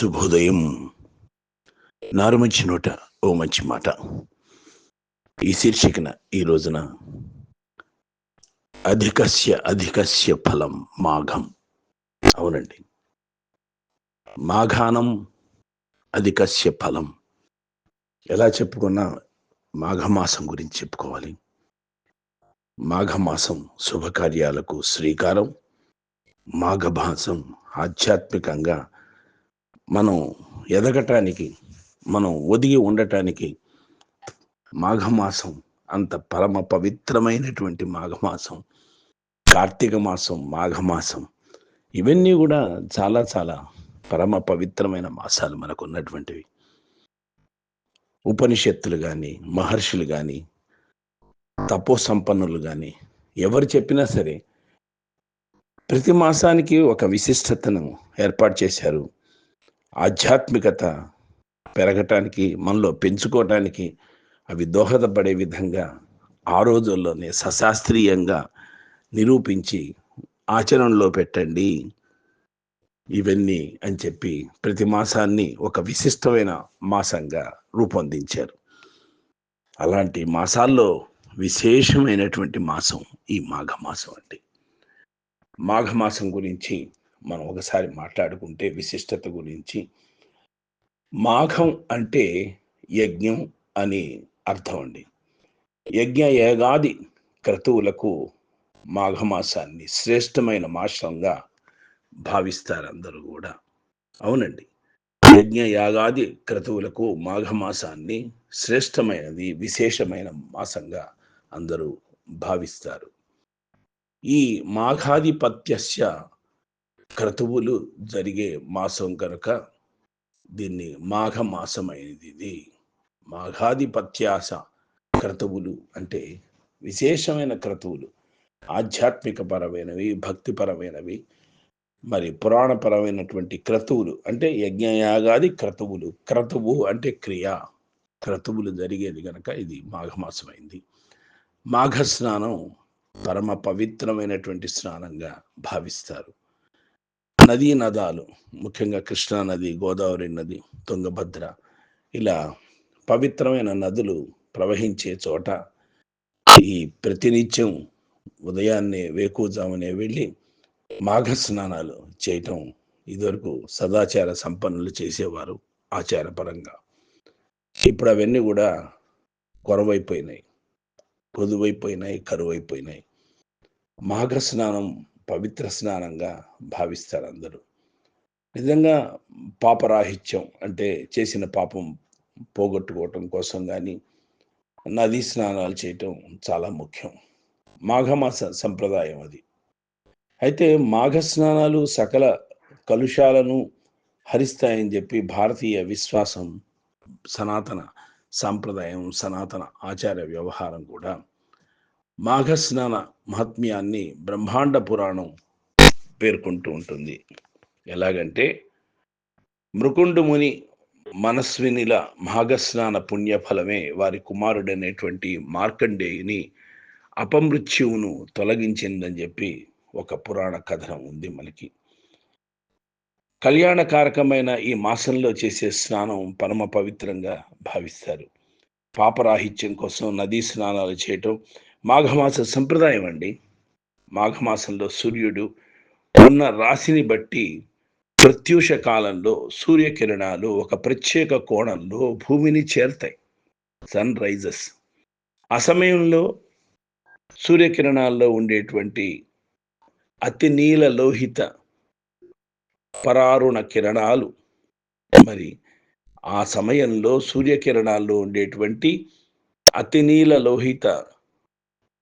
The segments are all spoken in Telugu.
శుభోదయం. నారుమంచి నోట ఓ మంచి మాట. ఈ శీర్షికన ఈ రోజున అధికస్య ఫలం మాఘం. అవునండి, మాఘానం అధికస్య ఫలం. ఎలా చెప్పుకున్నా మాఘమాసం గురించి చెప్పుకోవాలి. మాఘమాసం శుభకార్యాలకు శ్రీకారం. మాఘమాసం ఆధ్యాత్మికంగా మనం ఎదగటానికి, మనం ఒదిగి ఉండటానికి మాఘమాసం అంత పరమ పవిత్రమైనటువంటి మాఘమాసం, కార్తీక మాసం, మాఘమాసం, ఇవన్నీ కూడా చాలా చాలా పరమ పవిత్రమైన మాసాలు మనకు ఉన్నటువంటివి. ఉపనిషత్తులు కానీ, మహర్షులు కానీ, తపో సంపన్నులు కానీ ఎవరు చెప్పినా సరే ప్రతి మాసానికి ఒక విశిష్టతను ఏర్పాటు చేశారు. ఆధ్యాత్మికత పెరగటానికి, మనలో పెంచుకోవటానికి అవి దోహదపడే విధంగా ఆ రోజుల్లోనే సశాస్త్రీయంగా నిరూపించి ఆచరణలో పెట్టండి ఇవన్నీ అని చెప్పి ప్రతి మాసాన్ని ఒక విశిష్టమైన మాసంగా రూపొందించారు. అలాంటి మాసాల్లో విశేషమైనటువంటి మాసం ఈ మాఘమాసం అండి. మాఘమాసం గురించి మనం ఒకసారి మాట్లాడుకుంటే విశిష్టత గురించి, మాఘం అంటే యజ్ఞం అని అర్థం అండి. యాగాది క్రతువులకు మాఘమాసాన్ని శ్రేష్టమైన మాసంగా భావిస్తారు అందరూ కూడా. అవునండి, యాగాది క్రతువులకు మాఘమాసాన్ని శ్రేష్టమైనది, విశేషమైన మాసంగా అందరూ భావిస్తారు. ఈ మాఘాధిపత్యస్య క్రతువులు జరిగే మాసం కనుక దీన్ని మాఘమాసమైనది. ఇది మాఘాధిపత్యాస క్రతువులు అంటే విశేషమైన క్రతువులు, ఆధ్యాత్మిక పరమైనవి, భక్తిపరమైనవి, మరి పురాణపరమైనటువంటి క్రతువులు అంటే యజ్ఞయాగాది క్రతువులు. క్రతువు అంటే క్రియ, క్రతువులు జరిగేది కనుక ఇది మాఘమాసమైంది. మాఘ స్నానం పరమ పవిత్రమైనటువంటి స్నానంగా భావిస్తారు. నదీ నదాలు, ముఖ్యంగా కృష్ణా నది, గోదావరి నది, తుంగభద్ర, ఇలా పవిత్రమైన నదులు ప్రవహించే చోట ఈ ప్రతినిత్యం ఉదయాన్నే వేకువజామునే వెళ్ళి మాఘ స్నానాలు చేయటం ఇదివరకు సదాచార సంపన్నులు చేసేవారు ఆచారపరంగా. ఇప్పుడు అవన్నీ కూడా కొరవైపోయినాయి, పొదువైపోయినాయి, కరువైపోయినాయి. మాఘ స్నానం పవిత్ర స్నానంగా భావిస్తారు అందరూ. నిజంగా పాపరాహిత్యం అంటే చేసిన పాపం పోగొట్టుకోవటం కోసం కానీ నదీ స్నానాలు చేయటం చాలా ముఖ్యం. మాఘమాస సంప్రదాయం అది. అయితే మాఘ స్నానాలు సకల కలుషాలను హరిస్తాయని చెప్పి భారతీయ విశ్వాసం, సనాతన సాంప్రదాయం, సనాతన ఆచార వ్యవహారం కూడా. మాఘ స్నాన మహాత్మ్యాన్ని బ్రహ్మాండ పురాణం పేర్కొంటూ ఉంటుంది. ఎలాగంటే, మృకుండు ముని మనస్వినిల మాఘస్నాన పుణ్యఫలమే వారి కుమారుడనేటువంటి మార్కండేయుని అపమృత్యువును తొలగించిందని చెప్పి ఒక పురాణ కథనం ఉంది మనకి. కళ్యాణకారకమైన ఈ మాసంలో చేసే స్నానం పరమ పవిత్రంగా భావిస్తారు. పాపరాహిత్యం కోసం నదీ స్నానాలు చేయటం మాఘమాస సంప్రదాయం అండి. మాఘమాసంలో సూర్యుడు ఉన్న రాశిని బట్టి ప్రత్యూష కాలంలో సూర్యకిరణాలు ఒక ప్రత్యేక కోణంలో భూమిని చేరుతాయి, సన్ రైజెస్. ఆ సమయంలో సూర్యకిరణాల్లో ఉండేటువంటి అతి నీల లోహిత పరారుణ కిరణాలు, మరి ఆ సమయంలో సూర్యకిరణాల్లో ఉండేటువంటి అతి నీల లోహిత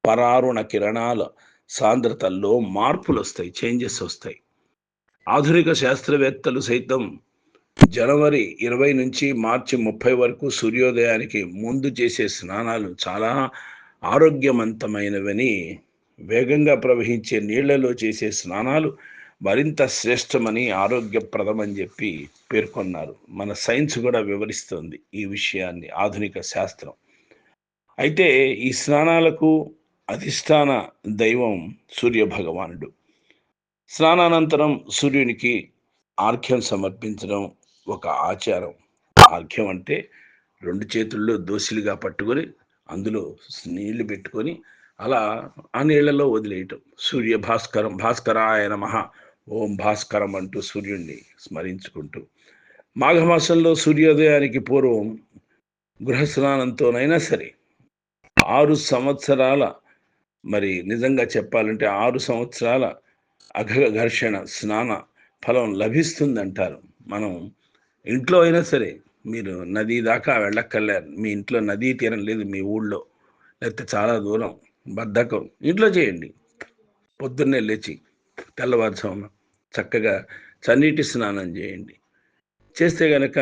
పరారుణ కిరణాల సాంద్రతల్లో మార్పులు వస్తాయి, చేంజెస్ వస్తాయి. ఆధునిక శాస్త్రవేత్తలు సైతం జనవరి 20 నుంచి మార్చి 30 వరకు సూర్యోదయానికి ముందు చేసే స్నానాలు చాలా ఆరోగ్యవంతమైనవని, వేగంగా ప్రవహించే నీళ్లలో చేసే స్నానాలు మరింత శ్రేష్టమని, ఆరోగ్యప్రదమని చెప్పి పేర్కొన్నారు. మన సైన్స్ కూడా వివరిస్తుంది ఈ విషయాన్ని, ఆధునిక శాస్త్రం. అయితే ఈ స్నానాలకు అధిష్టాన దైవం సూర్య భగవానుడు. స్నానానంతరం సూర్యునికి ఆర్ఘ్యం సమర్పించడం ఒక ఆచారం. అర్ఘ్యం అంటే 2 చేతుల్లో దోసిలిగా పట్టుకొని అందులో నీళ్లు పెట్టుకొని అలా ఆ నీళ్లలో వదిలేయటం. భాస్కరాయ నమః, ఓం భాస్కరం అంటూ సూర్యుడిని స్మరించుకుంటూ. మాఘమాసంలో సూర్యోదయానికి పూర్వం గృహస్నానంతోనైనా సరే 6 సంవత్సరాల, మరి నిజంగా చెప్పాలంటే 6 సంవత్సరాల ఘర్షణ స్నాన ఫలం లభిస్తుందంటారు. మనం ఇంట్లో అయినా సరే మీరు నది దాకా వెళ్ళక్కర్లేదు. మీ ఇంట్లో నదీ తీరం లేదు మీ ఊళ్ళో, లేకపోతే చాలా దూరం, బద్ధకం, ఇంట్లో చేయండి. పొద్దున్నే లేచి తెల్లవారుజామున చక్కగా చన్నీటి స్నానం చేయండి. చేస్తే గనక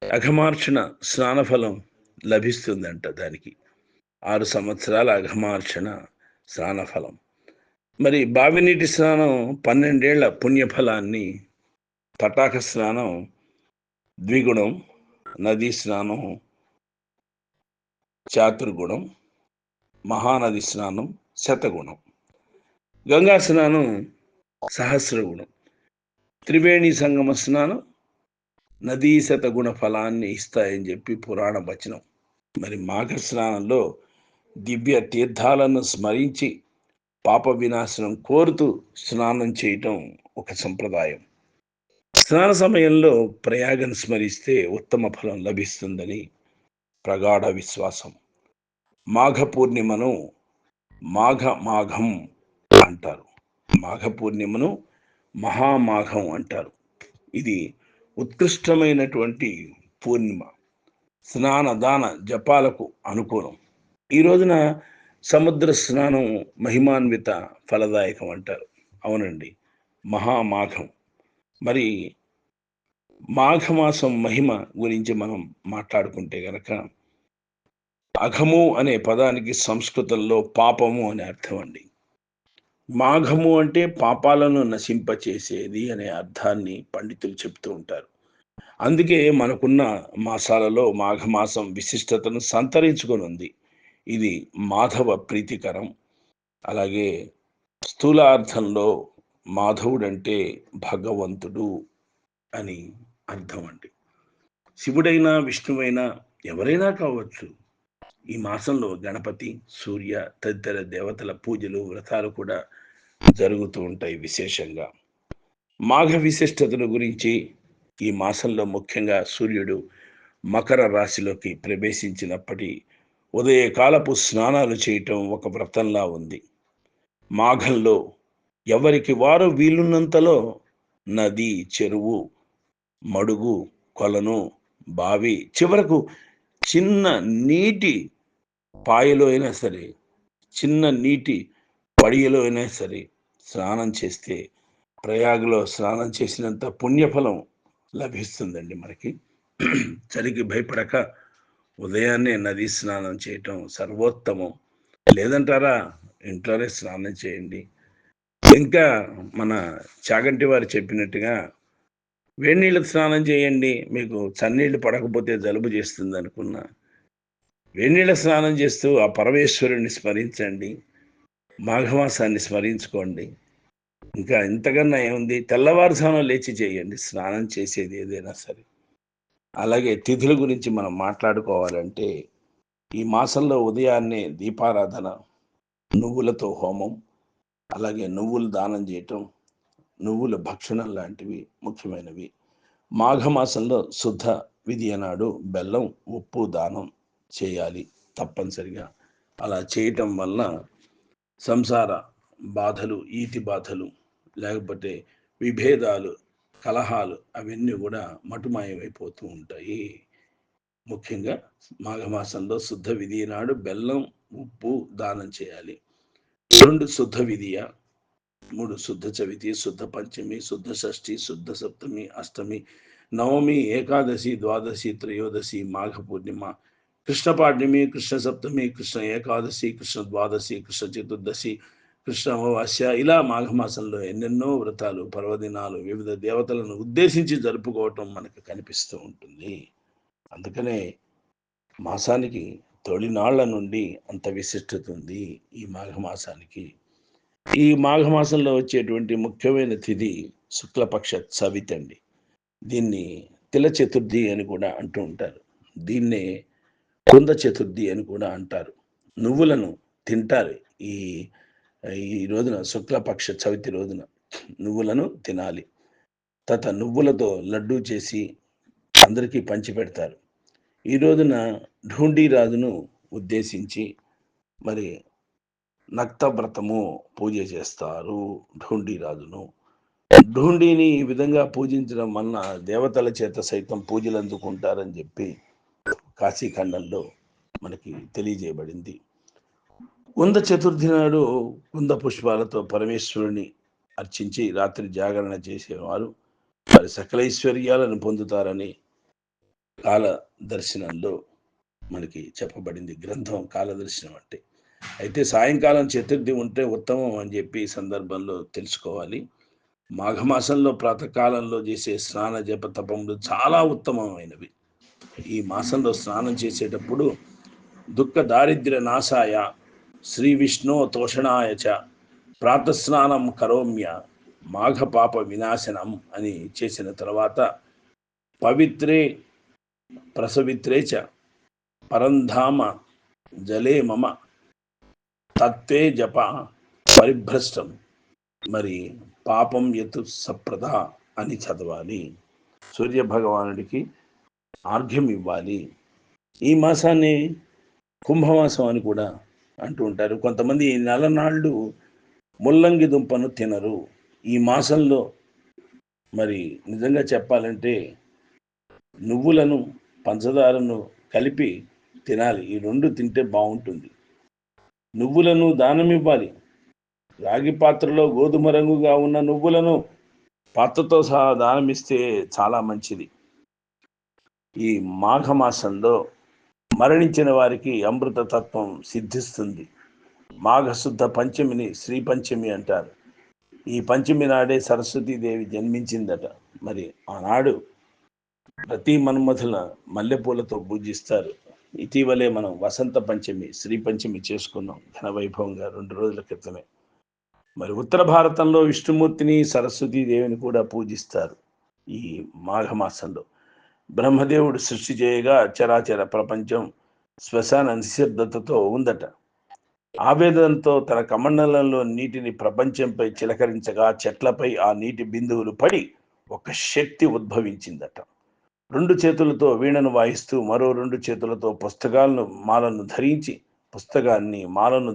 అఘమార్చన స్నానఫలం లభిస్తుందంట దానికి. 6 సంవత్సరాల అఘమార్చన స్నానఫలం. మరి బావి నీటి స్నానం 12 ఏళ్ల పుణ్యఫలాన్ని, తటాక స్నానం ద్విగుణం, నదీ స్నానం చాతుర్గుణం, మహానది స్నానం శతగుణం, గంగా స్నానం సహస్రగుణం, త్రివేణి సంగమ స్నానం నదీ శతగుణ ఫలాన్ని ఇస్తాయని చెప్పి పురాణ వచనం. మరి మాఘ స్నానంలో దివ్య తీర్థాలను స్మరించి పాప వినాశనం కోరుతూ స్నానం చేయటం ఒక సంప్రదాయం. స్నాన సమయంలో ప్రయాగను స్మరిస్తే ఉత్తమ ఫలం లభిస్తుందని ప్రగాఢ విశ్వాసం. మాఘ పూర్ణిమను మాఘం అంటారు. మాఘ పూర్ణిమను మహామాఘం అంటారు. ఇది ఉత్కృష్టమైనటువంటి పూర్ణిమ. స్నాన దాన జపాలకు అనుకూలం. ఈ రోజున సముద్ర స్నానం మహిమాన్విత ఫలదాయకం అంటారు. అవునండి, మహామాఘం. మరి మాఘమాసం మహిమ గురించి మనం మాట్లాడుకుంటే గనక, అఘము అనే పదానికి సంస్కృతంలో పాపము అనే అర్థం అండి. మాఘము అంటే పాపాలను నశింపచేసేది అనే అర్థాన్ని పండితులు చెప్తూ ఉంటారు. అందుకే మనకున్న మాసాలలో మాఘమాసం విశిష్టతను సంతరించుకొని ఉంది. ఇది మాధవ ప్రీతికరం. అలాగే స్థూలార్థంలో మాధవుడంటే భగవంతుడు అని అర్థం అండి. శివుడైనా విష్ణువైనా ఎవరైనా కావచ్చు. ఈ మాసంలో గణపతి, సూర్య తదితర దేవతల పూజలు, వ్రతాలు కూడా జరుగుతూ ఉంటాయి విశేషంగా. మాఘ విశిష్టతల గురించి, ఈ మాసంలో ముఖ్యంగా సూర్యుడు మకర రాశిలోకి ప్రవేశించినప్పటి ఉదయకాలపు స్నానాలు చేయటం ఒక వ్రతంలా ఉంది. మాఘంలో ఎవరికి వారు వీలున్నంతలో నది, చెరువు, మడుగు, కొలను, బావి, చివరకు చిన్న నీటి పాయలో అయినా సరే, చిన్న నీటి పడియలో అయినా సరే స్నానం చేస్తే ప్రయాగలో స్నానం చేసినంత పుణ్యఫలం లభిస్తుందండి మనకి. చలికి భయపడక ఉదయాన్నే నదీ స్నానం చేయటం సర్వోత్తమం. లేదంటారా, ఇంట్లోనే స్నానం చేయండి. ఇంకా మన చాగంటి వారు చెప్పినట్టుగా వేడి నీళ్ళతో స్నానం చేయండి. మీకు చన్నీళ్ళు పడకపోతే జలుబు చేస్తుంది అనుకున్నా, వేడి నీళ్ళ స్నానం చేస్తూ ఆ పరమేశ్వరుణ్ణి స్మరించండి, మాఘమాసాన్ని స్మరించుకోండి. ఇంకా ఇంతకన్నా ఏముంది, తెల్లవారుజామున లేచి చేయండి స్నానం చేసేది ఏదైనా సరే. అలాగే తిథుల గురించి మనం మాట్లాడుకోవాలంటే, ఈ మాసంలో ఉదయాన్నే దీపారాధన, నువ్వులతో హోమం, అలాగే నువ్వులు దానం చేయటం, నువ్వుల భక్షణం లాంటివి ముఖ్యమైనవి. మాఘమాసంలో శుద్ధ విధియ నాడు బెల్లం, ఉప్పు దానం చేయాలి తప్పనిసరిగా. అలా చేయటం వల్ల సంసార బాధలు, ఈతి బాధలు, లేకపోతే విభేదాలు, కలహాలు అవన్నీ కూడా మటుమాయమైపోతూ ఉంటాయి. ముఖ్యంగా మాఘమాసంలో శుద్ధ విధియ నాడు బెల్లం, ఉప్పు దానం చేయాలి. 2 శుద్ధ విధియ, 3 శుద్ధ చవితి, శుద్ధ పంచమి, శుద్ధ షష్ఠి, శుద్ధ సప్తమి, అష్టమి, నవమి, ఏకాదశి, ద్వాదశి, త్రయోదశి, మాఘ పూర్ణిమ, కృష్ణ పాడ్యమి, కృష్ణ సప్తమి, కృష్ణ ఏకాదశి, కృష్ణ ద్వాదశి, కృష్ణ చతుర్దశి, కృష్ణ అమావాస్య, ఇలా మాఘమాసంలో ఎన్నెన్నో వ్రతాలు, పర్వదినాలు వివిధ దేవతలను ఉద్దేశించి జరుపుకోవటం మనకు కనిపిస్తూ ఉంటుంది. అందుకనే మాసానికి తొలినాళ్ల నుండి అంత విశిష్టత ఉంది ఈ మాఘమాసానికి. ఈ మాఘమాసంలో వచ్చేటువంటి ముఖ్యమైన తిథి శుక్లపక్ష చవితి అండి. దీన్ని తిల చతుర్థి అని కూడా అంటూ ఉంటారు. దీన్నే కుంద చతుర్థి అని కూడా అంటారు. నువ్వులను తింటారు. ఈ ఈ రోజున శుక్లపక్ష చవితి రోజున నువ్వులను తినాలి. నువ్వులతో లడ్డూ చేసి అందరికీ పంచిపెడతారు. ఈ రోజున ఢూండి రాజును ఉద్దేశించి మరి నక్తవ్రతము పూజ చేస్తారు. ఢూండి రాజును ఢూండిని ఈ విధంగా పూజించడం వలన దేవతల చేత సైతం పూజలు అందుకుంటారని చెప్పి కాశీఖండంలో మనకి తెలియజేయబడింది. కుంద చతుర్థి నాడు కుంద పుష్పాలతో పరమేశ్వరుని అర్చించి రాత్రి జాగరణ చేసేవారు వారి సకలైశ్వర్యాలను పొందుతారని కాల దర్శనంలో మనకి చెప్పబడింది. గ్రంథం కాలదర్శనం అంటే. అయితే సాయంకాలం చతుర్థి ఉంటే ఉత్తమం అని చెప్పి ఈ సందర్భంలో తెలుసుకోవాలి. మాఘమాసంలో ప్రాతకాలంలో చేసే స్నాన జప తపములు చాలా ఉత్తమమైనవి. ఈ మాసంలో స్నానం చేసేటప్పుడు దుఃఖ దారిద్ర్య నాశాయ శ్రీ విష్ణు తోషణాయ చ ప్రాతస్నానం కరోమ్య మాఘ పాప వినాశనం అని చేసిన తర్వాత పవిత్రే ప్రసవిత్రే చ పరంధామ జలే మమ తత్వే జప పరిభ్రష్టం మరి పాపం యతు సప్రద అని చదవాలి. సూర్య భగవానుడికి ఆర్ఘ్యం ఇవ్వాలి. ఈ మాసాన్ని కుంభమాసం అని కూడా అంటూ ఉంటారు. కొంతమంది ఈ నెలనాళ్ళు ముల్లంగి దుంపను తినరు. ఈ మాసంలో మరి నిజంగా చెప్పాలంటే నువ్వులను పంచదారను కలిపి తినాలి. ఈ రెండు తింటే బాగుంటుంది. నువ్వులను దానం ఇవ్వాలి. రాగి పాత్రలో గోధుమ రంగుగా ఉన్న నువ్వులను పాత్రతో సహా దానమిస్తే చాలా మంచిది. ఈ మాఘమాసంలో మరణించిన వారికి అమృత తత్వం సిద్ధిస్తుంది. మాఘశుద్ధ పంచమిని శ్రీ పంచమి అంటారు. ఈ పంచమి నాడే సరస్వతీదేవి జన్మించిందట. మరి ఆనాడు ప్రతి మన్మథుల మల్లెపూలతో పూజిస్తారు. ఇటీవలే మనం వసంత పంచమి శ్రీ పంచమి చేసుకున్నాం ఘనవైభవంగా 2 రోజుల క్రితమే. మరి ఉత్తర భారతంలో విష్ణుమూర్తిని సరస్వతీదేవిని కూడా పూజిస్తారు. ఈ మాఘమాసంలో బ్రహ్మదేవుడు సృష్టి చేయగా చరాచర ప్రపంచం శ్మశాన నిశ్శబ్దతతో ఉందట. ఆవేదనతో తన కమండలంలో నీటిని ప్రపంచంపై చిలకరించగా చెట్లపై ఆ నీటి బిందువులు పడి ఒక శక్తి ఉద్భవించిందట. 2 చేతులతో వీణను వాయిస్తూ మరో 2 చేతులతో మాలను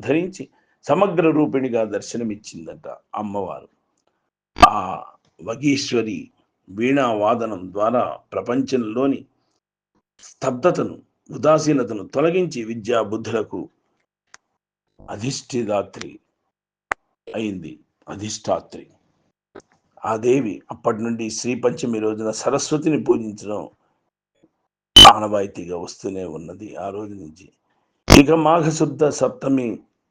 ధరించి సమగ్ర రూపిణిగా దర్శనమిచ్చిందట అమ్మవారు. ఆ వగీశ్వరి వీణా వాదనం ద్వారా ప్రపంచంలోని స్తబ్దతను ఉదాసీనతను తొలగించి విద్యా బుద్ధులకు అధిష్ఠిదాత్రి అయింది. అధిష్టాత్రి ఆ దేవి అప్పటి నుండి శ్రీ పంచమి రోజున సరస్వతిని పూజించడం ఆనవాయితీగా వస్తూనే ఉన్నది ఆ రోజు నుంచి. ఇక మాఘశుద్ధ సప్తమి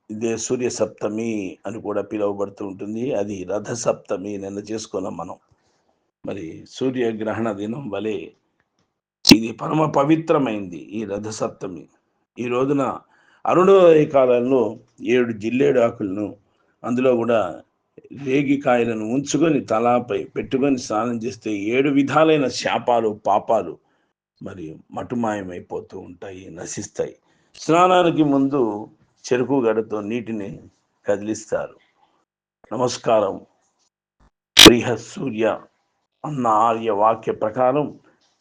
ఇదే సూర్య సప్తమి అని కూడా పిలువబడుతూ ఉంటుంది. అది రథ సప్తమి నిన్న చేసుకున్నాం మనం. మరి సూర్యగ్రహణ దినం వలె ఇది పరమ పవిత్రమైంది ఈ రథ సప్తమి. ఈ రోజున అరుణోదయ కాలంలో 7 జిల్లేడు ఆకులను అందులో కూడా రేగికాయలను ఉంచుకొని తలాపై పెట్టుకొని స్నానం చేస్తే 7 విధాలైన శాపాలు పాపాలు మరి మటుమాయమైపోతూ ఉంటాయి, నశిస్తాయి. స్నానానికి ముందు చెరుకు గడతో నీటిని కదిలిస్తారు. నమస్కారం ప్రియ సూర్య అన్న ఆర్య వాక్య ప్రకారం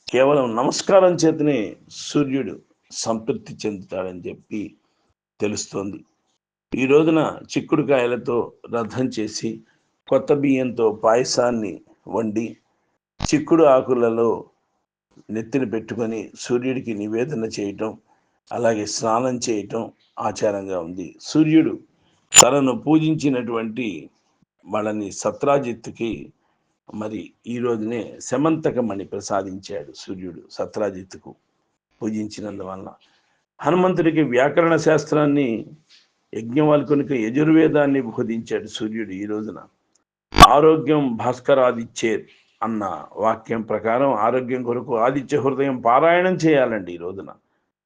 కేవలం నమస్కారం చేతనే సూర్యుడు సంతృప్తి చెందుతాడని చెప్పి తెలుస్తోంది. ఈ రోజున చిక్కుడుకాయలతో రథం చేసి కొత్త బియ్యంతో పాయసాన్ని వండి చిక్కుడు ఆకులలో నెత్తిన పెట్టుకొని సూర్యుడికి నివేదన చేయటం, అలాగే స్నానం చేయటం ఆచారంగా ఉంది. సూర్యుడు తనను పూజించినటువంటి వాళ్ళని సత్రాజిత్తుకి మరి ఈ రోజునే శమంతకమణి ప్రసాదించాడు సూర్యుడు సత్రాజిత్తుకు పూజించినందువలన. హనుమంతుడికి వ్యాకరణ శాస్త్రాన్ని, యజ్ఞవాల్కునికి యజుర్వేదాన్ని బోధించాడు సూర్యుడు ఈ రోజున. ఆరోగ్యం భాస్కరాదిచ్చేత్ అన్న వాక్యం ప్రకారం ఆరోగ్యం కొరకు ఆదిత్య హృదయం పారాయణం చేయాలండి ఈ రోజున.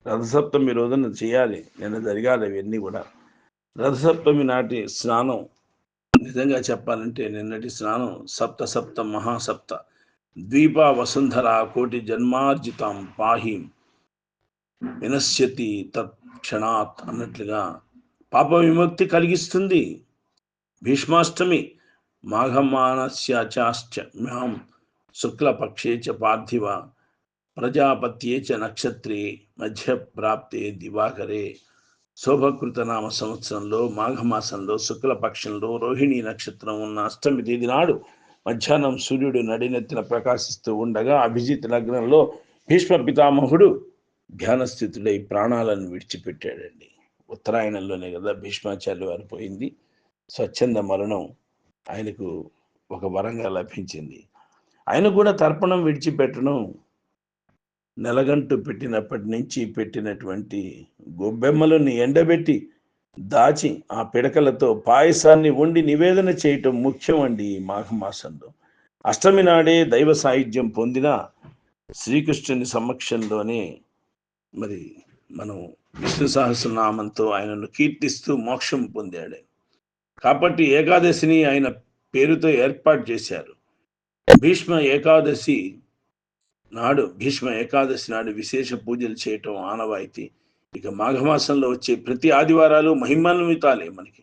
రథసప్తమి రోజున చేయాలి. నిన్న జరగాలి ఇవన్నీ కూడా. రథసప్తమి నాటి స్నానం నిజంగా చెప్పాలంటే నిన్నటి స్నానం సప్త మహాసప్త ద్వీప వసుంధర కోటి జన్మార్జితం పాహి వినశ్యతి తత్క్షణాత్ అన్నట్లుగా పాప విముక్తి కలిగిస్తుంది. భీష్మాష్టమి మాఘమానస్యాచాశ్చ శుక్లపక్షే చ పార్థివ ప్రజాపత్యే చ నక్షత్రే మధ్య ప్రాప్తే దివాకరే. శోభకృత నామ సంవత్సరంలో మాఘమాసంలో శుక్లపక్షంలో రోహిణి నక్షత్రం ఉన్న అష్టమి తేదీ నాడు మధ్యాహ్నం సూర్యుడు నడినెత్తిన ప్రకాశిస్తూ ఉండగా అభిజిత్ లగ్నంలో భీష్మ పితామహుడు ధ్యానస్థితుడై ప్రాణాలను విడిచిపెట్టాడండి. ఉత్తరాయణంలోనే కదా భీష్మాచార్య వారు పోయింది. స్వచ్ఛంద మరణం ఆయనకు ఒక వరంగా లభించింది. ఆయన కూడా తర్పణం విడిచిపెట్టడం నెలగంటు పెట్టినప్పటి నుంచి పెట్టినటువంటి గొబ్బెమ్మలను ఎండబెట్టి దాచి ఆ పిడకలతో పాయసాన్ని వండి నివేదన చేయటం ముఖ్యం అండి ఈ మాఘమాసంలో. అష్టమి నాడే దైవ సాయుధ్యం పొందిన శ్రీకృష్ణుని సమక్షంలోనే మరి మనం విష్ణు సహస్రనామంతో ఆయనను కీర్తిస్తూ మోక్షం పొందాడు. కాబట్టి ఏకాదశిని ఆయన పేరుతో ఏర్పాటు చేశారు. భీష్మ ఏకాదశి నాడు విశేష పూజలు చేయటం ఆనవాయితీ. ఇక మాఘమాసంలో వచ్చే ప్రతి ఆదివారాలు మహిమాన్వితాలే మనకి.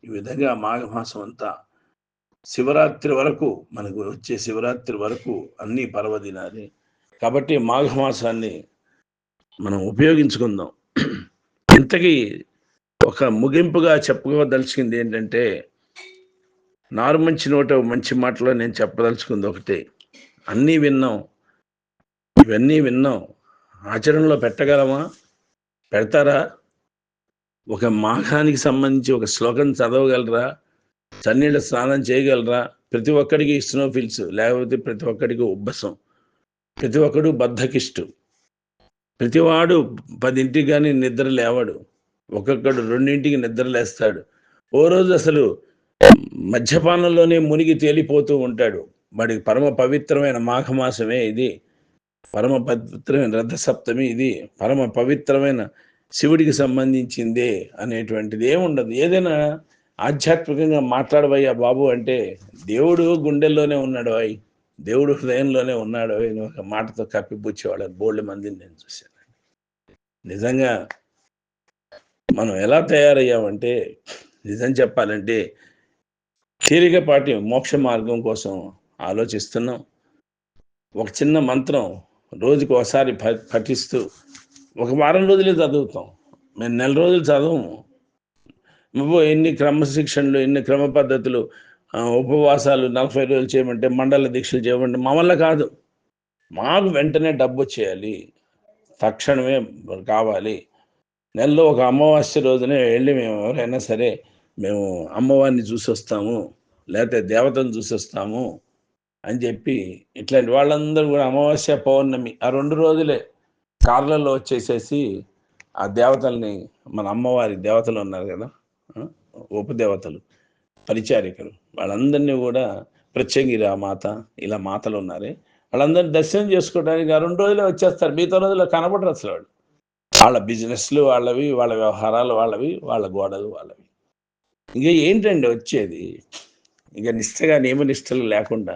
ఈ విధంగా మాఘమాసం అంతా శివరాత్రి వరకు, మనకు వచ్చే శివరాత్రి వరకు అన్ని పర్వదినాలే. కాబట్టి మాఘమాసాన్ని మనం ఉపయోగించుకుందాం. ఇంతకీ ఒక ముగింపుగా చెప్పుకోదలుచుకుంది ఏంటంటే, నారు మంచి నోట మంచి మాటలో నేను చెప్పదలుచుకుంది ఒకటే. అన్నీ విన్నాం, ఇవన్నీ విన్నాం, ఆచరణలో పెట్టగలమా? పెడతారా? ఒక మాఘానికి సంబంధించి ఒక శ్లోకం చదవగలరా? చన్నీళ్ళ స్నానం చేయగలరా? ప్రతి ఒక్కడికి స్నోఫిల్స్, లేకపోతే ప్రతి ఒక్కడికి ఉబ్బసం, ప్రతి ఒక్కడు బద్ధకిష్టు, ప్రతివాడు 10ంటికి కానీ నిద్ర లేవాడు, ఒక్కొక్కడు 2ంటికి నిద్ర లేస్తాడు. ఓ రోజు అసలు మద్యపానంలోనే మునిగి తేలిపోతూ ఉంటాడు. వాడికి పరమ పవిత్రమైన మాఘమాసమే ఇది, పరమ పవిత్రమైన రథసప్తమి ఇది, పరమ పవిత్రమైన శివుడికి సంబంధించిందే అనేటువంటిది ఏముండదు. ఏదైనా ఆధ్యాత్మికంగా మాట్లాడవయ్యా బాబు అంటే, దేవుడు గుండెల్లోనే ఉన్నాడు అయి, దేవుడు హృదయంలోనే ఉన్నాడు అని ఒక మాటతో కప్పిపుచ్చేవాడు బోల్డ్ మందిని నేను చూశాను. నిజంగా మనం ఎలా తయారయ్యామంటే, నిజం చెప్పాలంటే తేలికపాటి మోక్ష మార్గం కోసం ఆలోచిస్తున్నాం. ఒక చిన్న మంత్రం రోజుకు ఒకసారి పఠిస్తూ ఒక వారం రోజులే చదువుతాం. మేము నెల రోజులు చదవము. నువ్వు ఎన్ని క్రమశిక్షణలు, ఎన్ని క్రమ పద్ధతులు, ఉపవాసాలు 40 రోజులు చేయమంటే, మండల దీక్షలు చేయమంటే మా వల్ల కాదు. మాకు వెంటనే డబ్బు వచ్చేయాలి, తక్షణమే కావాలి. నెలలో ఒక అమావాస్య రోజునే వెళ్ళి మేము ఎవరైనా సరే మేము అమ్మవారిని చూసి వస్తాము, లేకపోతే దేవతను చూసి వస్తాము అని చెప్పి ఇట్లాంటి వాళ్ళందరూ కూడా అమావాస్య పౌర్ణమి ఆ 2 రోజులే కార్లలో వచ్చేసేసి ఆ దేవతల్ని, మన అమ్మవారి దేవతలు ఉన్నారు కదా, ఉపదేవతలు, పరిచారికలు, వాళ్ళందరినీ కూడా ప్రత్యంగిరి ఆ మాత, ఇలా మాతలు ఉన్నారే, వాళ్ళందరినీ దర్శనం చేసుకోవడానికి ఆ 2 రోజులే వచ్చేస్తారు. మిగతా రోజుల్లో కనబడరు అసలు. వాళ్ళు వాళ్ళ బిజినెస్లు వాళ్ళవి, వాళ్ళ వ్యవహారాలు వాళ్ళవి, వాళ్ళ గోడలు వాళ్ళవి. ఇక ఏంటండి వచ్చేది? ఇక నిష్టగా నియమనిష్టలు లేకుండా,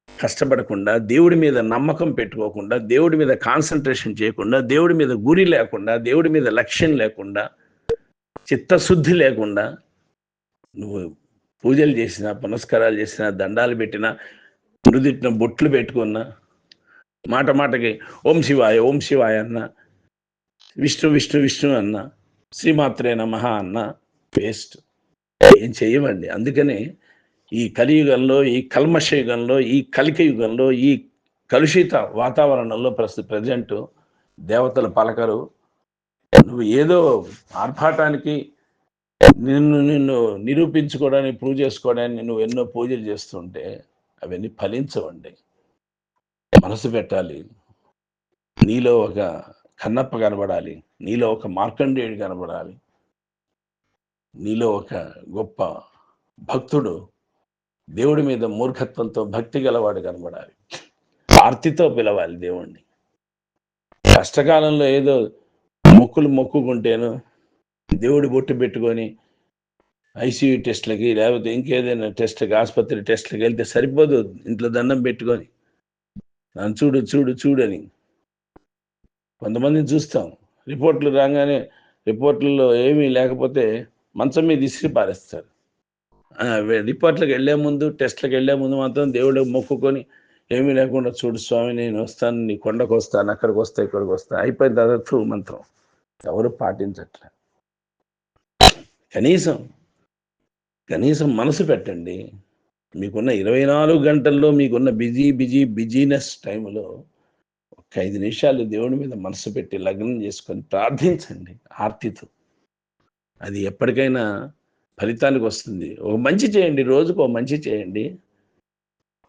కష్టపడకుండా, దేవుడి మీద నమ్మకం పెట్టుకోకుండా, దేవుడి మీద కాన్సన్ట్రేషన్ చేయకుండా, దేవుడి మీద గురి లేకుండా, దేవుడి మీద లక్ష్యం లేకుండా, చిత్తశుద్ధి లేకుండా నువ్వు పూజలు చేసినా, పునస్కారాలు చేసినా, దండాలు పెట్టినా, నుదిటిన బొట్లు పెట్టుకున్నా, మాట మాటకి ఓం శివాయ ఓం శివాయ అన్న, విష్ణు విష్ణు విష్ణు అన్న, శ్రీమాత్రే నమః అన్న, వేస్ట్. ఏం చెయ్యమండి. అందుకనే ఈ కలియుగంలో, ఈ కల్మష యుగంలో, ఈ కలిక యుగంలో, ఈ కలుషిత వాతావరణంలో ప్రజెంట్ దేవతలు పలకరు. నువ్వు ఏదో ఆర్భాటానికి నిన్ను నిరూపించుకోవడానికి, ప్రూవ్ చేసుకోవడానికి నువ్వు ఎన్నో పూజలు చేస్తుంటే అవన్నీ ఫలించవండి. మనసు పెట్టాలి. నీలో ఒక కన్నప్ప కనబడాలి, నీలో ఒక మార్కండేయుడు కనబడాలి, నీలో ఒక గొప్ప భక్తుడు, దేవుడి మీద మూర్ఖత్వంతో భక్తి గలవాడు కనబడాలి. ఆర్తితో పిలవాలి దేవుణ్ణి. కష్టకాలంలో ఏదో మొక్కులు మొక్కుకుంటేను, దేవుడి బొట్టు పెట్టుకొని ఐసీయూ టెస్ట్లకి, లేకపోతే ఇంకేదైనా టెస్ట్లకి, ఆసుపత్రి టెస్ట్లకి వెళ్తే సరిపోదు. ఇంట్లో దండం పెట్టుకొని నన్ను చూడు చూడు చూడని కొంతమందిని చూస్తాం. రిపోర్ట్‌లు రాంగానే రిపోర్ట్‌లలో ఏమీ లేకపోతే మంచం మీద ఇసిరి పారేస్తారు. రిపోర్ట్‌లకెళ్ళే ముందు, టెస్ట్‌లకెళ్ళే ముందు మాత్రం దేవుడికి మొక్కుకొని ఏమీ లేకుండా చూడు స్వామి నేనొస్తాను, నీ కొండకొస్తాను, అక్కడికొస్తా, ఇక్కడికొస్తా అయిపోయిన తర్వాత థు మంత్రం. ఎవరు పాటించట్లే. కనీసం, కనీసం మనసు పెట్టండి. మీకున్న 24 గంటల్లో మీకున్న బిజీనెస్ టైమ్‌లో ఒక 5 నిమిషాలు దేవుడి మీద మనసు పెట్టి లగ్నం చేసుకొని ప్రార్థించండి ఆర్తితో. అది ఎప్పటికైనా ఫలితానికొస్తుంది. ఒక మంచి చేయండి. రోజుకో మంచి చేయండి.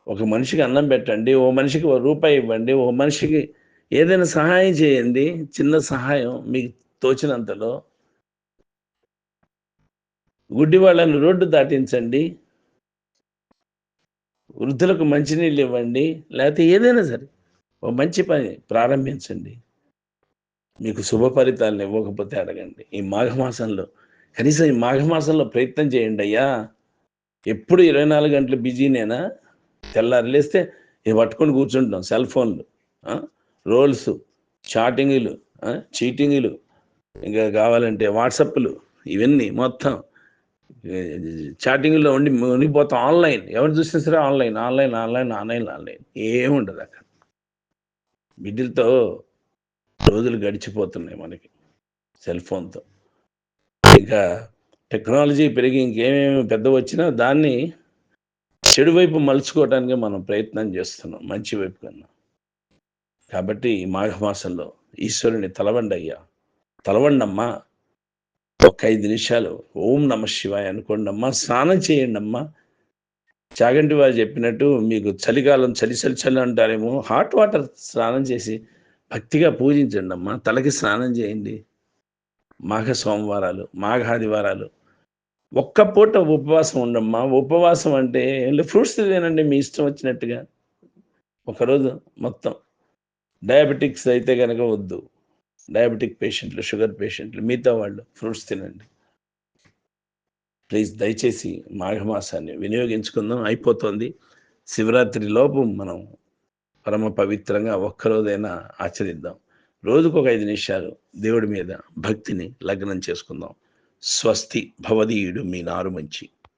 ఒక మనిషికి అన్నం పెట్టండి. ఓ మనిషికి ఓ రూపాయి ఇవ్వండి. ఓ మనిషికి ఏదైనా సహాయం చేయండి. చిన్న సహాయం మీకు తోచినంతలో. గుడ్డి వాళ్ళని రోడ్డు దాటించండి. వృద్ధులకు మంచినీళ్ళు ఇవ్వండి. లేతే ఏదైనా సరే. ఓ మంచి పని ప్రారంభించండి. మీకు శుభ ఫలితాలను ఇవ్వకపోతే అడగండి. ఈ మాఘమాసంలో కనీసం ఈ మాఘమాసంలో ప్రయత్నం చేయండయ్యా! ఎప్పుడు 24 గంటలు బిజీనేనా? తెల్లారి లేస్తే ఇవి పట్టుకొని కూర్చుంటాం సెల్ ఫోన్‌లు. ఆ! రోల్సు, చాటింగులు, చీటింగులు, ఇంకా కావాలంటే వాట్సాప్‌లు ఇవన్నీ మొత్తం చాటింగ్‌లో ఉండి మునిగిపోతాం. ఆన్‌లైన్ ఎవరు చూసినా సరే ఆన్‌లైన్ ఏముండదక్కడ. వీటిలతో రోజులు గడిచిపోతున్నాయి మనకి సెల్ ఫోన్‌తో. ఇంకా టెక్నాలజీ పెరిగి ఇంకేమేమి పెద్దవొచ్చినా దాన్ని చెడు వైపు మలుచుకోవటానికే మనం ప్రయత్నం చేస్తున్నాం మంచి వైపు కన్నా. కాబట్టి ఈ మాఘమాసంలో ఈశ్వరుని తలవండయ్యా! తలవండమ్మా! ఒక 5 నిమిషాలు ఓం నమః శివాయ అనుకోండమ్మా! స్నానం చేయండమ్మా! చాగంటి వారు చెప్పినట్టు మీకు చలికాలం చలి అంటారేమో హాట్ వాటర్ స్నానం చేసి భక్తిగా పూజించండమ్మా! తలకి స్నానం చేయండి. మాఘ సోమవారాలు, మాఘాదివారాలు ఒక్క పూట ఉపవాసం ఉండమ్మా! ఉపవాసం అంటే ఫ్రూట్స్ తినండి మీ ఇష్టం వచ్చినట్టుగా. ఒకరోజు మొత్తం. డయాబెటిక్స్ అయితే గనక వద్దు. డయాబెటిక్ పేషెంట్లు, షుగర్ పేషెంట్లు మిగతా వాళ్ళు ఫ్రూట్స్ తినండి. ప్లీజ్ దయచేసి మాఘమాసాన్ని వినియోగించుకుందాం. అయిపోతోంది. శివరాత్రి లోపు మనం పరమ పవిత్రంగా ఒక్కరోజైనా ఆచరిద్దాం. రోజుకొక 5 నిమిషాలు దేవుడి మీద భక్తిని లగ్నం చేసుకుందాం. స్వస్తి భవదీయుడు మీ నారుమంచి.